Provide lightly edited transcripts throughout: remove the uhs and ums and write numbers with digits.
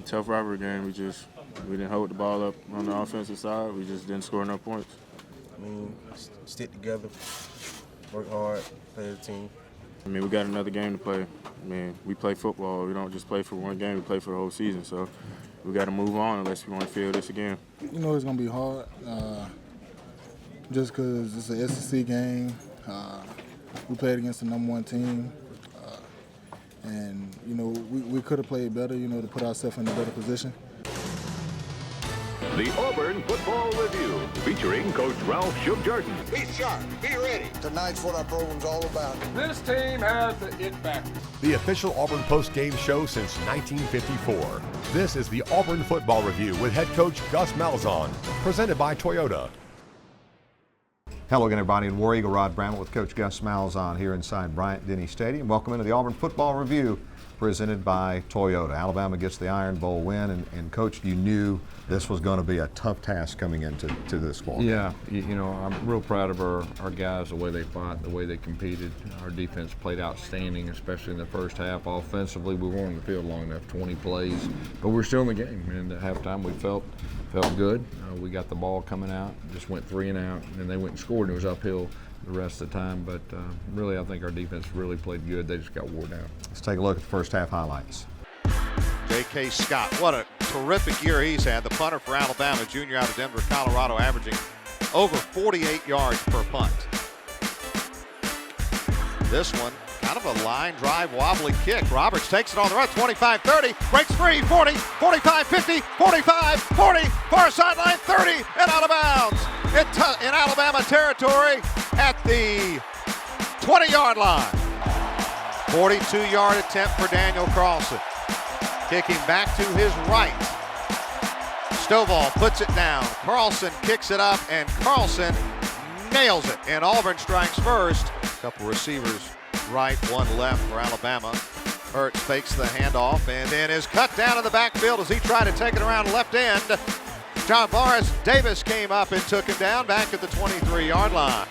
tough rivalry game. We didn't hold the ball up on the offensive side. We just didn't score enough points. I mean, stick together, work hard, play as a team. I mean, we got another game to play. I mean, we play football. We don't just play for one game. We play for the whole season. So we got to move on unless we want to feel this again. You know it's going to be hard just because it's an SEC game. We played against the #1 team. And, you know, we could have played better, you know, to put ourselves in a better position. The Auburn Football Review, featuring Coach Ralph Shug-Jordan. Be sharp, be ready. Tonight's what our program's all about. This team has the it factor. The official Auburn post-game show since 1954. This is the Auburn Football Review with head coach Gus Malzahn, presented by Toyota. Hello again, everybody, and War Eagle Rod Bramlett with Coach Gus Malzahn here inside Bryant-Denny Stadium. Welcome into the Auburn Football Review, presented by Toyota. Alabama gets the Iron Bowl win, and Coach, you knew this was going to be a tough task coming into this ball game. Yeah, you know, I'm real proud of our guys, the way they fought, the way they competed. Our defense played outstanding, especially in the first half. Offensively, we weren't on the field long enough, 20 plays, but we're still in the game. And at halftime, we felt good. We got the ball coming out, just went 3 and out, and they went and scored, and it was uphill the rest of the time. But really, I think our defense really played good. They just got wore down. Let's take a look at the first half highlights. J.K. Scott, what a terrific year he's had. The punter for Alabama, junior out of Denver, Colorado, averaging over 48 yards per punt. This one, kind of a line drive, wobbly kick. Roberts takes it on the run, 25-30, breaks free, 40, 45, 50, 45, 40, far sideline, 30, and out of bounds in Alabama territory at the 20-yard line. 42-yard attempt for Daniel Carlson. Kicking back to his right. Stovall puts it down. Carlson kicks it up, and Carlson nails it. And Auburn strikes first. A couple receivers right, one left for Alabama. Hurts fakes the handoff and then is cut down in the backfield as he tried to take it around left end. John Boris Davis came up and took him down back at the 23-yard line.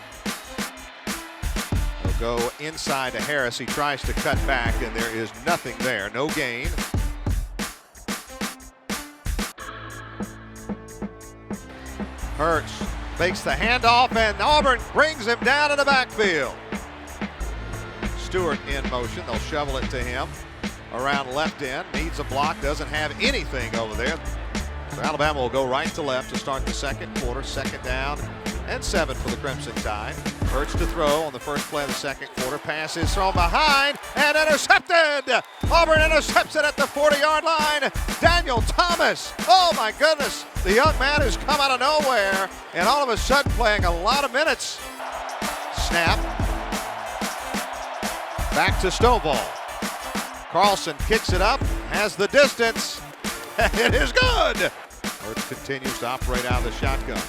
He'll go inside to Harris. He tries to cut back, and there is nothing there. No gain. Hurts fakes the handoff, and Auburn brings him down in the backfield. Stewart in motion. They'll shovel it to him around left end. Needs a block. Doesn't have anything over there. So Alabama will go right to left to start the second quarter. Second down and 7 for the Crimson Tide. Hurts to throw on the first play of the second quarter. Pass is thrown behind and intercepted. Auburn intercepts it at the 40-yard line. Daniel Thomas. Oh my goodness. The young man who's come out of nowhere and all of a sudden playing a lot of minutes. Snap. Back to Stovall. Carlson kicks it up, has the distance, and it is good. Hurts continues to operate out of the shotgun.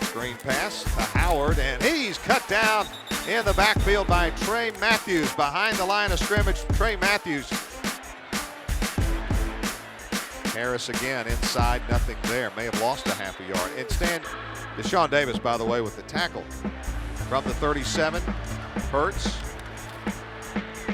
Screen pass to Howard, and he's cut down in the backfield by Trey Matthews. Behind the line of scrimmage, Trey Matthews. Harris again inside, nothing there. May have lost a half a yard. Instead, Deshaun Davis, by the way, with the tackle. From the 37, Hurts.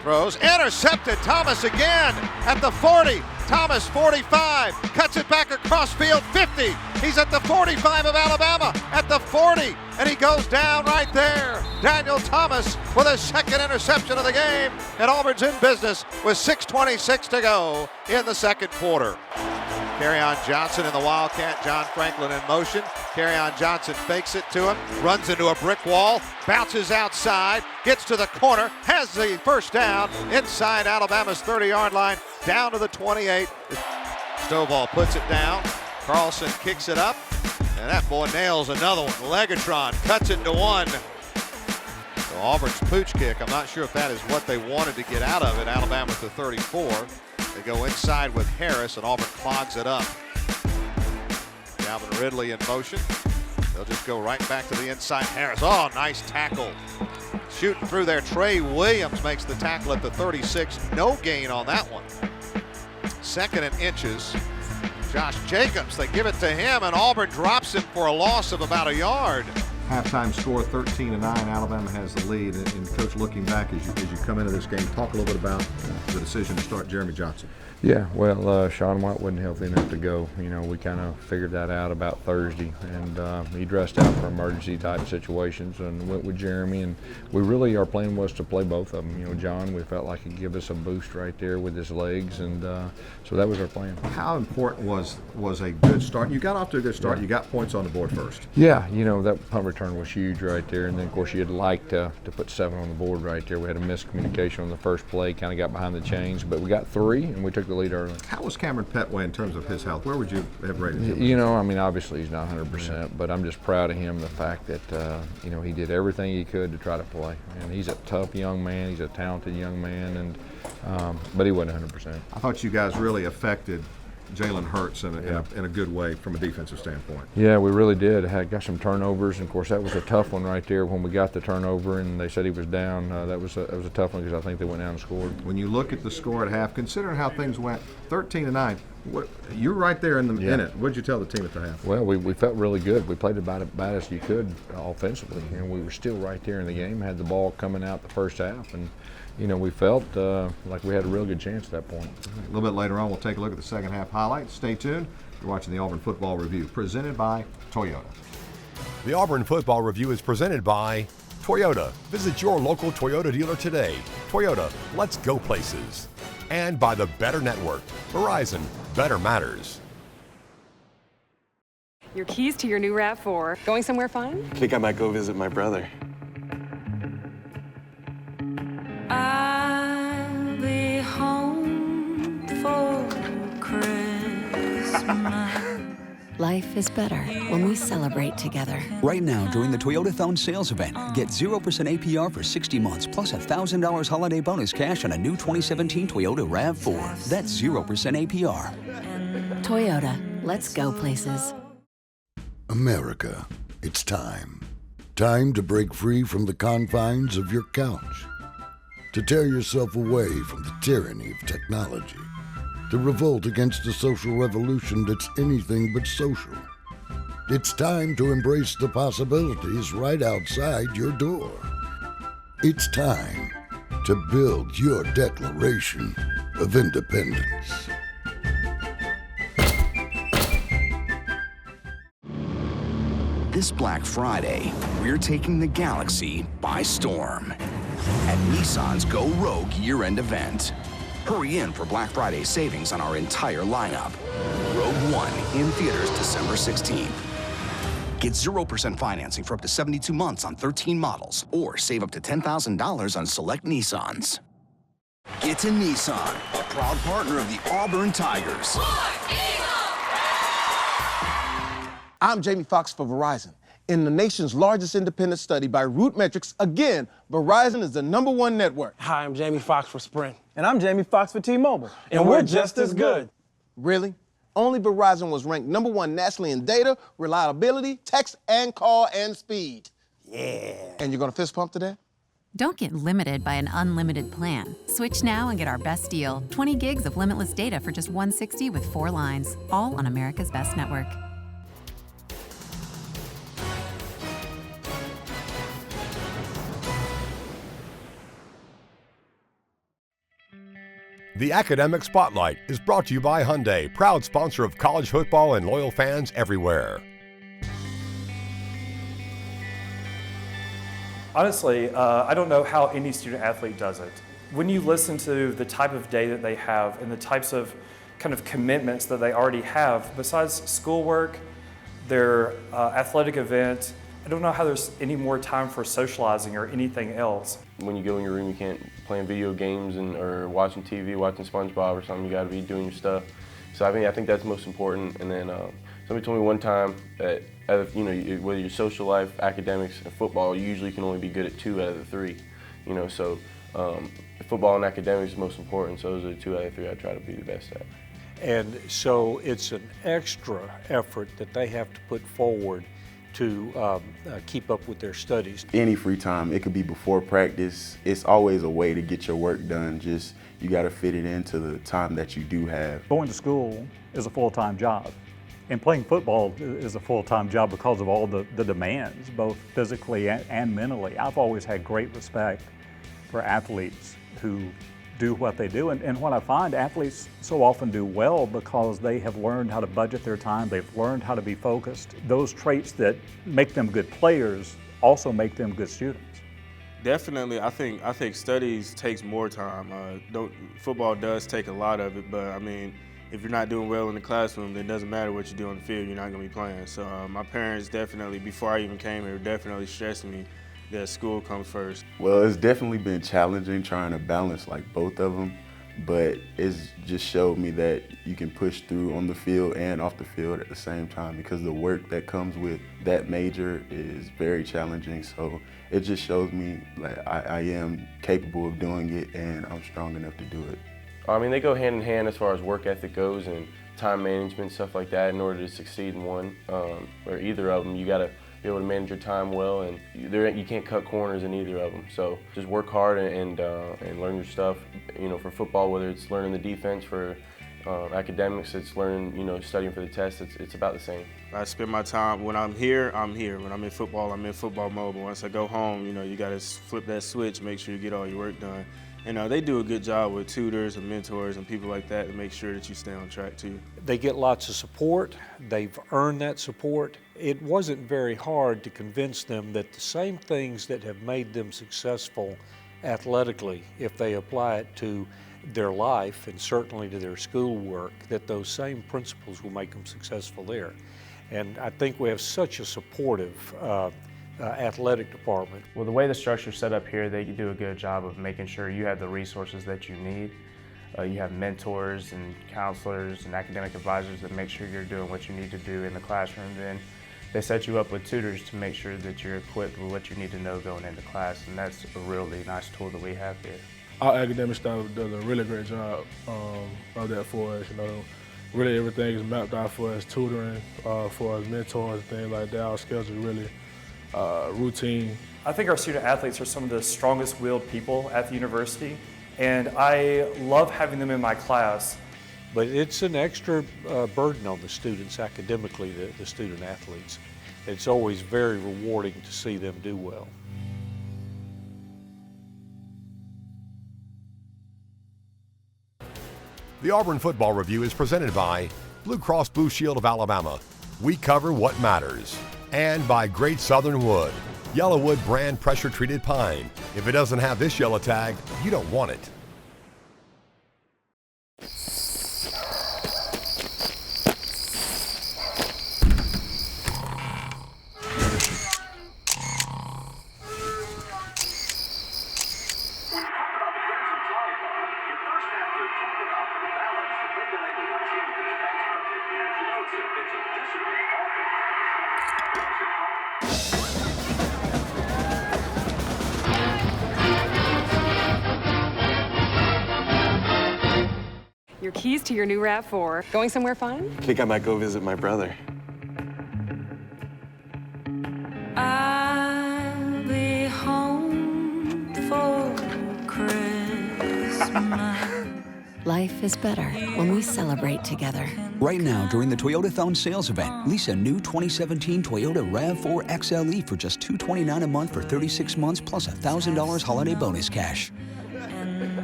Throws, intercepted. Thomas again at the 40. Thomas 45, cuts it back across field 50. He's at the 45 of Alabama, at the 40, and he goes down right there. Daniel Thomas with his second interception of the game, and Auburn's in business with 6:26 to go in the second quarter. Kerryon Johnson in the Wildcat, John Franklin in motion. Kerryon Johnson fakes it to him, runs into a brick wall, bounces outside, gets to the corner, has the first down inside Alabama's 30-yard line, down to the 28. Stovall puts it down. Carlson kicks it up, and that boy nails another one. Legatron cuts it to one. So Auburn's pooch kick, I'm not sure if that is what they wanted to get out of it. Alabama at the 34. They go inside with Harris, and Auburn clogs it up. Calvin Ridley in motion. They'll just go right back to the inside. Harris, oh, nice tackle. Shooting through there, Trey Williams makes the tackle at the 36. No gain on that one. Second and inches. Josh Jacobs, they give it to him, and Auburn drops him for a loss of about a yard. Halftime score 13-9. Alabama has the lead. And Coach, looking back as you come into this game, talk a little bit about the decision to start Jeremy Johnson. Yeah, well, Sean White wasn't healthy enough to go. You know, we kind of figured that out about Thursday, and he dressed out for emergency type situations and went with Jeremy. And our plan was to play both of them. You know, John, we felt like he'd give us a boost right there with his legs, and so that was our plan. How important was a good start? You got off to a good start. You got points on the board first. Yeah, you know, that punt return was huge right there, and then of course you'd like to put 7 on the board right there. We had a miscommunication on the first play, kind of got behind the chains, but we got 3 and we took the lead early. How was Cameron Petway in terms of his health? Where would you have rated him? You know, I mean, obviously he's not 100%, but I'm just proud of him, the fact that, you know, he did everything he could to try to play. And he's a tough young man, he's a talented young man, and but he wasn't 100%. I thought you guys really affected Jalen Hurts in a good way from a defensive standpoint. Yeah, we really did. Got some turnovers, and of course that was a tough one right there when we got the turnover and they said he was down. That was a tough one because I think they went down and scored. When you look at the score at half, considering how things went, 13-9, you're right there in it. What did you tell the team at the half? Well, we felt really good. We played about as you could offensively, and we were still right there in the game. Had the ball coming out the first half, and you know, we felt like we had a real good chance at that point. A little bit later on, we'll take a look at the second half highlights. Stay tuned. You're watching the Auburn Football Review, presented by Toyota. The Auburn Football Review is presented by Toyota. Visit your local Toyota dealer today. Toyota, let's go places. And by the Better Network. Verizon, better matters. Your keys to your new RAV4. Going somewhere fun? I think I might go visit my brother. I'll be home for Christmas. Life is better when we celebrate together. Right now, during the Toyotathon sales event, get 0% APR for 60 months, plus $1,000 holiday bonus cash on a new 2017 Toyota RAV4. That's 0% APR. Toyota, let's go places. America, it's time. Time to break free from the confines of your couch. To tear yourself away from the tyranny of technology. To revolt against a social revolution that's anything but social. It's time to embrace the possibilities right outside your door. It's time to build your Declaration of Independence. This Black Friday, we're taking the galaxy by storm at Nissan's Go Rogue year-end event. Hurry in for Black Friday savings on our entire lineup. Rogue One in theaters December 16th. Get 0% financing for up to 72 months on 13 models, or save up to $10,000 on select Nissans. Get to Nissan, a proud partner of the Auburn Tigers. I'm Jamie Foxx for Verizon. In the nation's largest independent study by Root Metrics, again, Verizon is the #1 network. Hi, I'm Jamie Foxx for Sprint. And I'm Jamie Foxx for T-Mobile. And we're just as good. Really? Only Verizon was ranked #1 nationally in data, reliability, text and call, and speed. Yeah. And you're gonna fist pump to that? Don't get limited by an unlimited plan. Switch now and get our best deal. 20 gigs of limitless data for just $160 with 4 lines. All on America's best network. The Academic Spotlight is brought to you by Hyundai, proud sponsor of college football and loyal fans everywhere. Honestly, I don't know how any student athlete does it. When you listen to the type of day that they have and the types of kind of commitments that they already have, besides schoolwork, their athletic event, I don't know how there's any more time for socializing or anything else. When you go in your room, you can't play video games or watching TV, watching SpongeBob or something. You got to be doing your stuff. So I think that's most important. And then somebody told me one time that whether your social life, academics, and football, you usually can only be good at 2 out of the 3. So football and academics is most important. So those are the 2 out of 3 I try to be the best at. And so it's an extra effort that they have to put forward to keep up with their studies. Any free time, it could be before practice. It's always a way to get your work done. Just you got to fit it into the time that you do have. Going to school is a full-time job, And playing football is a full-time job because of all the demands, both physically and mentally. I've always had great respect for athletes who do what they do. And what I find, athletes so often do well because they have learned how to budget their time, they've learned how to be focused. Those traits that make them good players also make them good students. Definitely, I think studies takes more time. Football does take a lot of it, but I mean, if you're not doing well in the classroom, then it doesn't matter what you do on the field, you're not going to be playing. So my parents definitely, before I even came here, definitely stressed me that school comes first. Well, it's definitely been challenging trying to balance like both of them, but it's just showed me that you can push through on the field and off the field at the same time, because the work that comes with that major is very challenging. So it just shows me like I am capable of doing it and I'm strong enough to do it. I mean, they go hand in hand as far as work ethic goes and time management, stuff like that. In order to succeed in one or either of them, you got to be able to manage your time well, and you can't cut corners in either of them. So just work hard and learn your stuff. You know, for football, whether it's learning the defense, for academics, it's learning, studying for the test. It's about the same. I spend my time, when I'm here, I'm here. When I'm in football mode. But once I go home, you got to flip that switch, make sure you get all your work done. And they do a good job with tutors and mentors and people like that to make sure that you stay on track too. They get lots of support. They've earned that support. It wasn't very hard to convince them that the same things that have made them successful athletically, if they apply it to their life and certainly to their schoolwork, that those same principles will make them successful there. And I think we have such a supportive athletic department. Well, the way the structure's set up here, they do a good job of making sure you have the resources that you need. You have mentors and counselors and academic advisors that make sure you're doing what you need to do in the classroom. Then they set you up with tutors to make sure that you're equipped with what you need to know going into class, and that's a really nice tool that we have here. Our academic staff does a really great job of that for us. Really everything is mapped out for us, tutoring, for us mentors and things like that. Our schedule is really routine. I think our student athletes are some of the strongest willed people at the university, and I love having them in my class. But it's an extra burden on the students academically, the student athletes. It's always very rewarding to see them do well. The Auburn Football Review is presented by Blue Cross Blue Shield of Alabama. We cover what matters. And by Great Southern Wood, Yellowwood brand pressure-treated pine. If it doesn't have this yellow tag, you don't want it. Your keys to your new RAV4. Going somewhere fun? I think I might go visit my brother. I'll be home for Christmas. Life is better when we celebrate together. Right now, during the Toyota-thon sales event, lease a new 2017 Toyota RAV4 XLE for just $229 a month for 36 months plus $1,000 holiday bonus cash.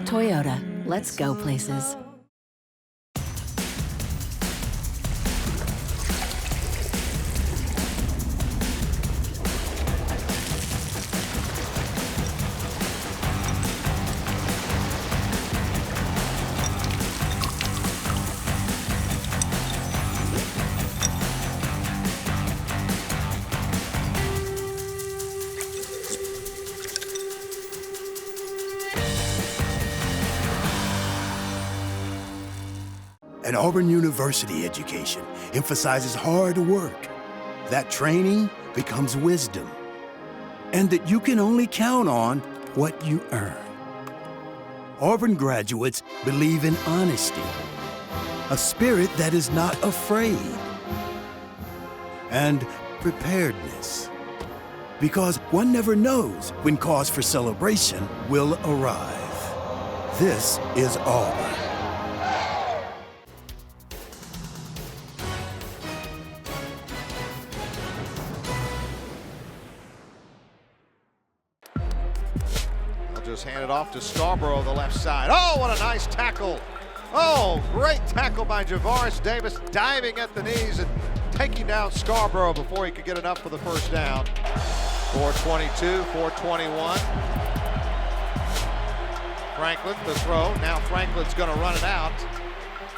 Toyota, let's go places. An Auburn University education emphasizes hard work. That training becomes wisdom. And that you can only count on what you earn. Auburn graduates believe in honesty, a spirit that is not afraid, and preparedness. Because one never knows when cause for celebration will arrive. This is Auburn. They'll just hand it off to Scarborough, the left side. Oh, what a nice tackle. Oh, great tackle by Javaris Davis, diving at the knees and taking down Scarborough before he could get enough for the first down. 4:22, 4:21. Franklin, the throw. Now Franklin's going to run it out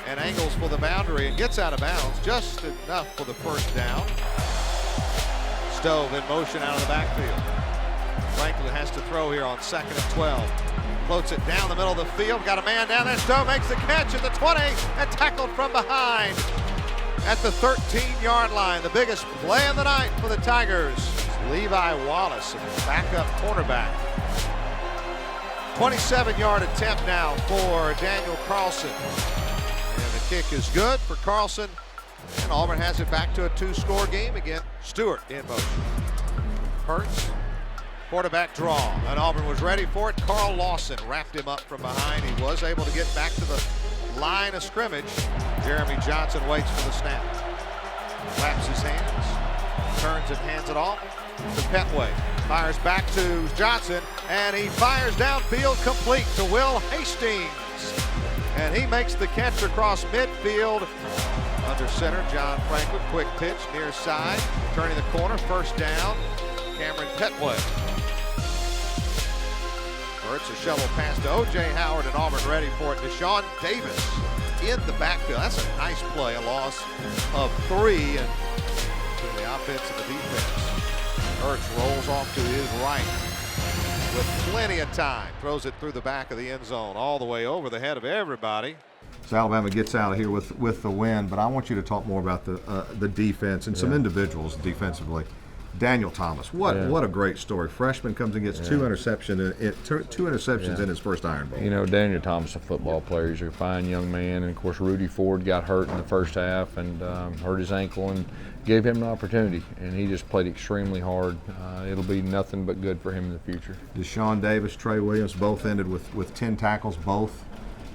and angles for the boundary and gets out of bounds just enough for the first down. Stove in motion out of the backfield. Franklin has to throw here on 2nd and 12. Floats it down the middle of the field. Got a man down there. Stove makes the catch at the 20 and tackled from behind at the 13-yard line. The biggest play of the night for the Tigers. Levi Wallace, backup cornerback. 27-yard attempt now for Daniel Carlson. And the kick is good for Carlson. And Auburn has it back to a 2-score game again. Stewart in motion. Hurts. Quarterback draw, and Auburn was ready for it. Carl Lawson wrapped him up from behind. He was able to get back to the line of scrimmage. Jeremy Johnson waits for the snap. Claps his hands, turns and hands it off to Petway. Fires back to Johnson, and he fires downfield complete to Will Hastings. And he makes the catch across midfield. Under center, John Franklin, quick pitch, near side, turning the corner, first down, Cameron Petway. Hurts a shovel pass to O.J. Howard, and Auburn ready for it. Deshaun Davis in the backfield. That's a nice play, a loss of 3 and to the offense and the defense. Hurts rolls off to his right with plenty of time. Throws it through the back of the end zone, all the way over the head of everybody. So Alabama gets out of here with the win, but I want you to talk more about the defense and some individuals defensively. Daniel Thomas, what a great story. Freshman comes and gets two interceptions in his first Iron Bowl. You know, Daniel Thomas, a football player, he's a fine young man, and of course Rudy Ford got hurt in the first half and hurt his ankle and gave him an opportunity, and he just played extremely hard. It'll be nothing but good for him in the future. Deshaun Davis, Trey Williams both ended with 10 tackles, both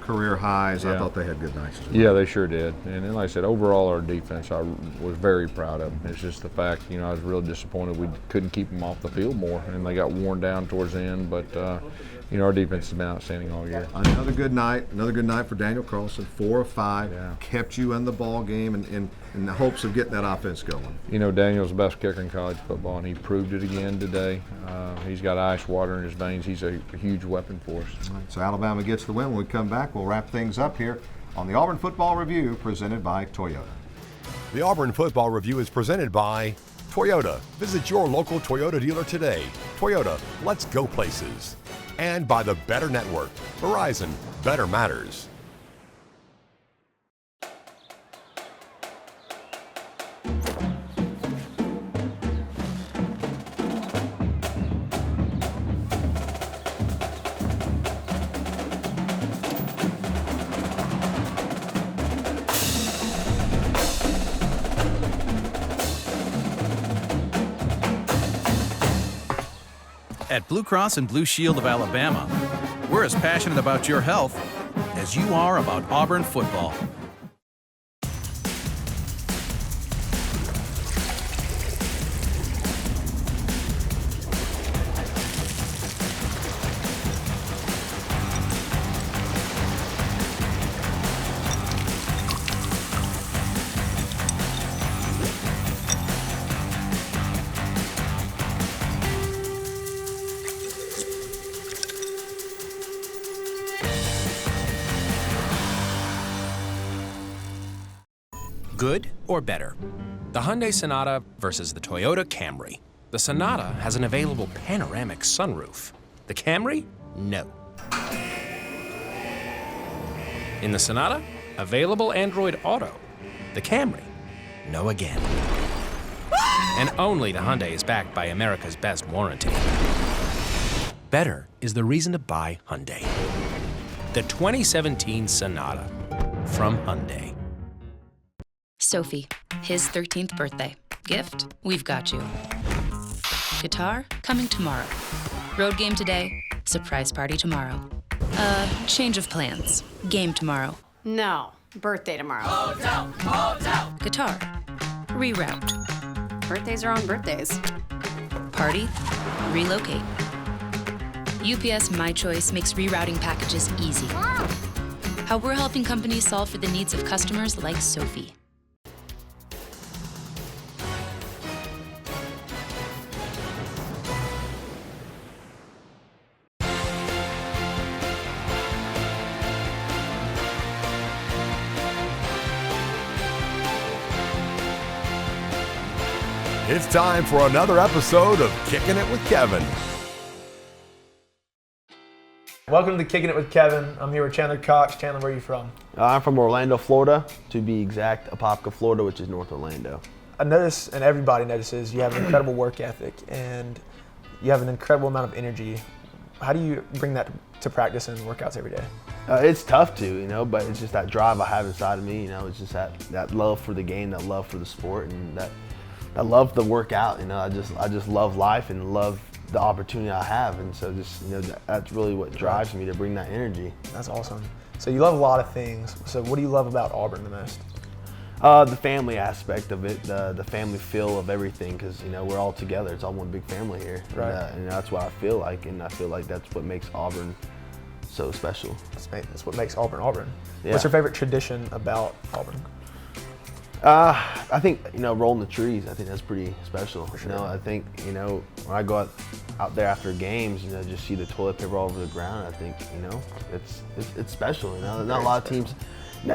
career highs. I thought they had good nights as well. Yeah, they sure did. And then, like I said, overall our defense I was very proud of. It's just the fact, you know, I was real disappointed we couldn't keep them off the field more, and they got worn down towards the end. But you know, our defense has been outstanding all year. Another good night for Daniel Carlson. 4 of 5, kept you in the ball game, and in the hopes of getting that offense going. You know, Daniel's the best kicker in college football, and he proved it again today. He's got ice water in his veins. He's a huge weapon for us. Right, so Alabama gets the win. When we come back, we'll wrap things up here on the Auburn Football Review, presented by Toyota. The Auburn Football Review is presented by Toyota. Visit your local Toyota dealer today. Toyota, let's go places. And by the Better Network. Verizon, better matters. At Blue Cross and Blue Shield of Alabama, we're as passionate about your health as you are about Auburn football. Good or better? The Hyundai Sonata versus the Toyota Camry. The Sonata has an available panoramic sunroof. The Camry, no. In the Sonata, available Android Auto. The Camry, no again. And only the Hyundai is backed by America's best warranty. Better is the reason to buy Hyundai. The 2017 Sonata from Hyundai. Sophie, his 13th birthday. Gift? We've got you. Guitar? Coming tomorrow. Road game today? Surprise party tomorrow. Change of plans. Game tomorrow. No, birthday tomorrow. Hotel, hotel. Guitar? Reroute. Birthdays are on birthdays. Party? Relocate. UPS My Choice makes rerouting packages easy. How we're helping companies solve for the needs of customers like Sophie. It's time for another episode of Kicking It with Kevin. Welcome to Kicking It with Kevin. I'm here with Chandler Cox. Chandler, where are you from? I'm from Orlando, Florida, to be exact, Apopka, Florida, which is North Orlando. I notice, and everybody notices, you have an incredible work ethic and you have an incredible amount of energy. How do you bring that to practice and workouts every day? It's tough to, but it's just that drive I have inside of me, it's just that love for the game, that love for the sport, and that I love to work out. I just love life and love the opportunity I have, and so just that's really what drives me to bring that energy. That's awesome. So you love a lot of things. So what do you love about Auburn the most? The family aspect of it, the family feel of everything, because we're all together. It's all one big family here, right? And that's what I feel like, and I feel like that's what makes Auburn so special. That's what makes Auburn Auburn. Yeah. What's your favorite tradition about Auburn? I think rolling the trees. I think that's pretty special. For sure. I think when I go out there after games, just see the toilet paper all over the ground. I think it's special. Not a lot of teams.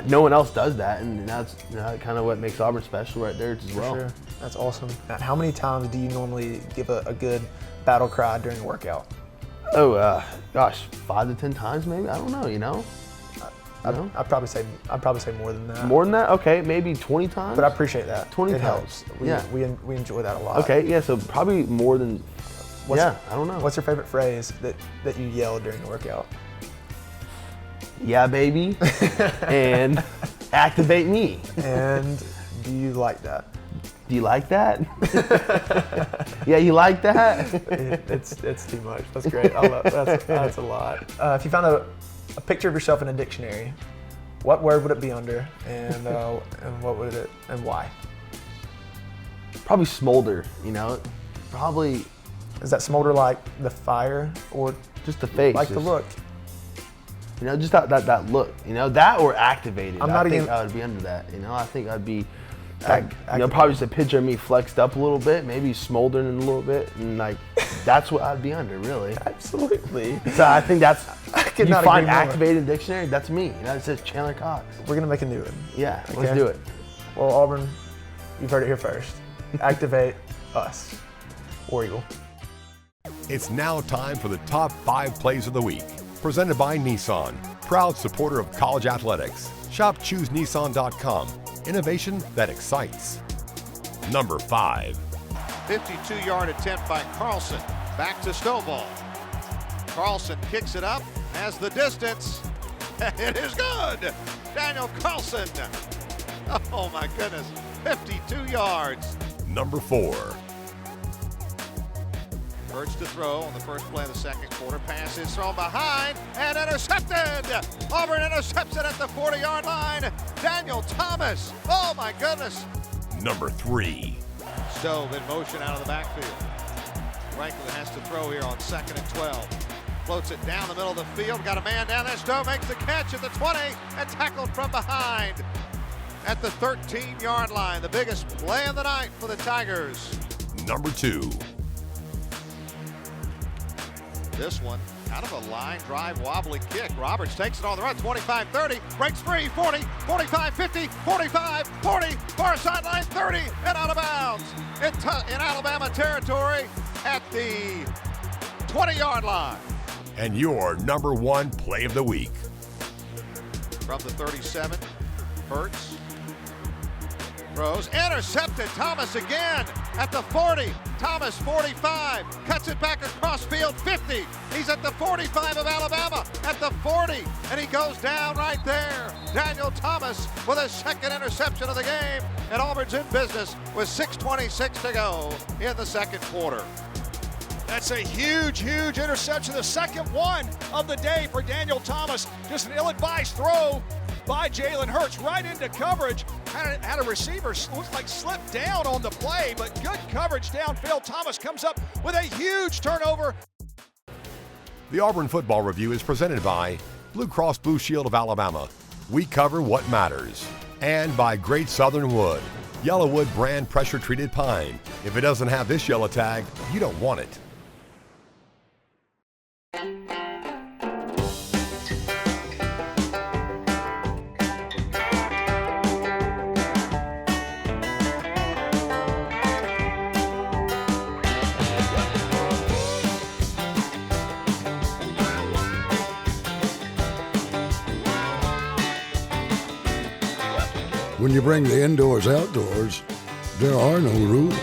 No one else does that, and that's kind of what makes Auburn special right there as well. For sure. That's awesome. How many times do you normally give a good battle cry during a workout? Oh, gosh, 5 to 10 times maybe. I don't know. I'd probably say more than that. More than that? Okay, maybe 20 times. But I appreciate that. 20 it times. Helps. Yeah. We enjoy that a lot. Okay, yeah. So probably more than. I don't know. What's your favorite phrase that you yell during a workout? Yeah, baby, and activate me. And do you like that? Do you like that? Yeah, you like that? It's too much. That's great. I love that's a lot. If you found a picture of yourself in a dictionary, what word would it be under, and what would it, and why? Probably smolder. Probably. Is that smolder like the fire, or just the face? Like the look. Just that look. That or activated. I think I would be under that. I think I'd be. Probably just a picture of me flexed up a little bit, maybe smoldering a little bit, and that's what I'd be under, really. Absolutely. So I think that's. You find more. activated in the dictionary, that's me. It says Chandler Cox. We're gonna make a new one. Yeah, okay. Let's do it. Well, Auburn, you've heard it here first. Activate us. War Eagle. It's now time for the top 5 plays of the week. Presented by Nissan, proud supporter of college athletics. Shop ChooseNissan.com. Innovation that excites. Number 5. 52-yard attempt by Carlson. Back to Stovall. Carlson kicks it up, has the distance. It is good. Daniel Carlson. Oh my goodness, 52 yards. Number 4. Birds to throw on the first play of the second quarter. Pass is thrown behind and intercepted. Auburn intercepts it at the 40-yard line. Daniel Thomas. Oh my goodness. Number 3. Stove in motion out of the backfield. Franklin has to throw here on 2nd and 12. Floats it down the middle of the field. Got a man down there. Stove makes the catch at the 20 and tackled from behind at the 13-yard line. The biggest play of the night for the Tigers. Number 2. This one out of a line drive wobbly kick. Roberts takes it on the run. 25-30. Breaks free. 40, 45, 50, 45, 40. Far sideline 30 and out of bounds in Alabama territory at the 20-yard line. And your number 1 play of the week. From the 37, Hurts throws, intercepted. Thomas again at the 40. Thomas 45, cuts it back across field 50. He's at the 45 of Alabama at the 40, and he goes down right there. Daniel Thomas with his second interception of the game, and Auburn's in business with 6:26 to go in the second quarter. That's a huge, huge interception. The second one of the day for Daniel Thomas. Just an ill-advised throw by Jalen Hurts right into coverage. Had a receiver looks like slipped down on the play, but good coverage downfield. Thomas comes up with a huge turnover. The Auburn Football Review is presented by Blue Cross Blue Shield of Alabama. We cover what matters. And by Great Southern Wood, Yellowwood brand pressure-treated pine. If it doesn't have this yellow tag, you don't want it. When you bring the indoors outdoors, there are no rules.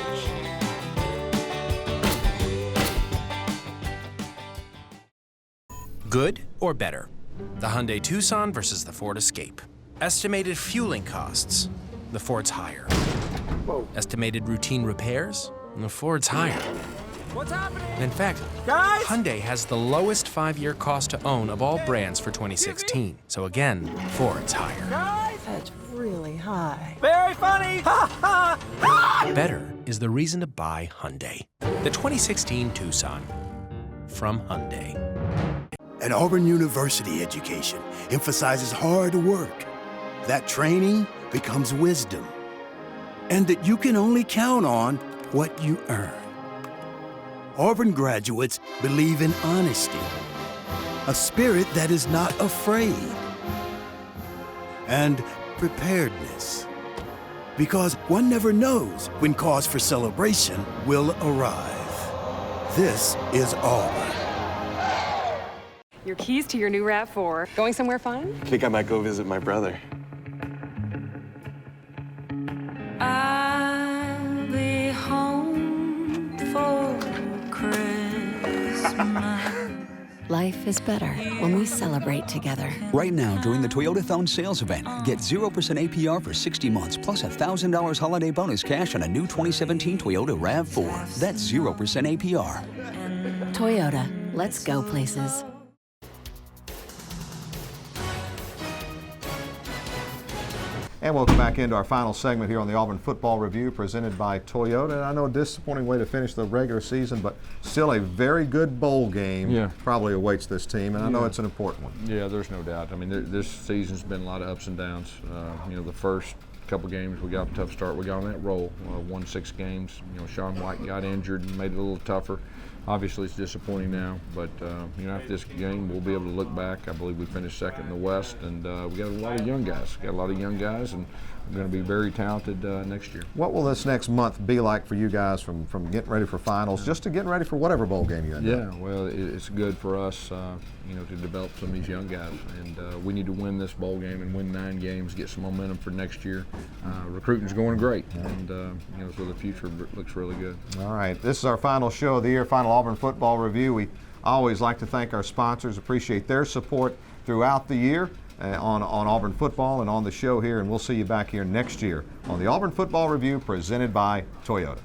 Good or better? The Hyundai Tucson versus the Ford Escape. Estimated fueling costs, the Ford's higher. Whoa. Estimated routine repairs, the Ford's higher. What's happening? In fact, guys, Hyundai has the lowest 5-year cost to own of all brands for 2016. So again, Ford's higher. Guys, that's really high. Very funny! Ha ha! Better is the reason to buy Hyundai. The 2016 Tucson from Hyundai. An Auburn University education emphasizes hard work, that training becomes wisdom, and that you can only count on what you earn. Auburn graduates believe in honesty, a spirit that is not afraid, and preparedness. Because one never knows when cause for celebration will arrive. This is Auburn. Your keys to your new RAV4. Going somewhere fun? I think I might go visit my brother. I'll be home for Christmas. Life is better when we celebrate together. Right now, during the Toyotathon sales event, get 0% APR for 60 months plus $1,000 holiday bonus cash on a new 2017 Toyota RAV4. That's 0% APR. Toyota, let's go places. And welcome back into our final segment here on the Auburn Football Review presented by Toyota. And I know a disappointing way to finish the regular season, but still a very good bowl game probably awaits this team, and I know it's an important one. Yeah, there's no doubt. I mean, this season's been a lot of ups and downs. You know, the first couple games we got a tough start. We got on that roll, won 6 games. You know, Sean White got injured and made it a little tougher. Obviously, it's disappointing now, but you know, after this game, we'll be able to look back. I believe we finished second in the West, and we got a lot of young guys. And we're going to be very talented next year. What will this next month be like for you guys from getting ready for finals, just to getting ready for whatever bowl game you end up? Yeah, well, it's good for us, you know, to develop some of these young guys, and we need to win this bowl game and win 9 games, get some momentum for next year. Recruiting's going great, and you know, so the future looks really good. All right, this is our final show of the year, final Auburn Football Review. We always like to thank our sponsors, appreciate their support throughout the year on Auburn football and on the show here, and we'll see you back here next year on the Auburn Football Review presented by Toyota.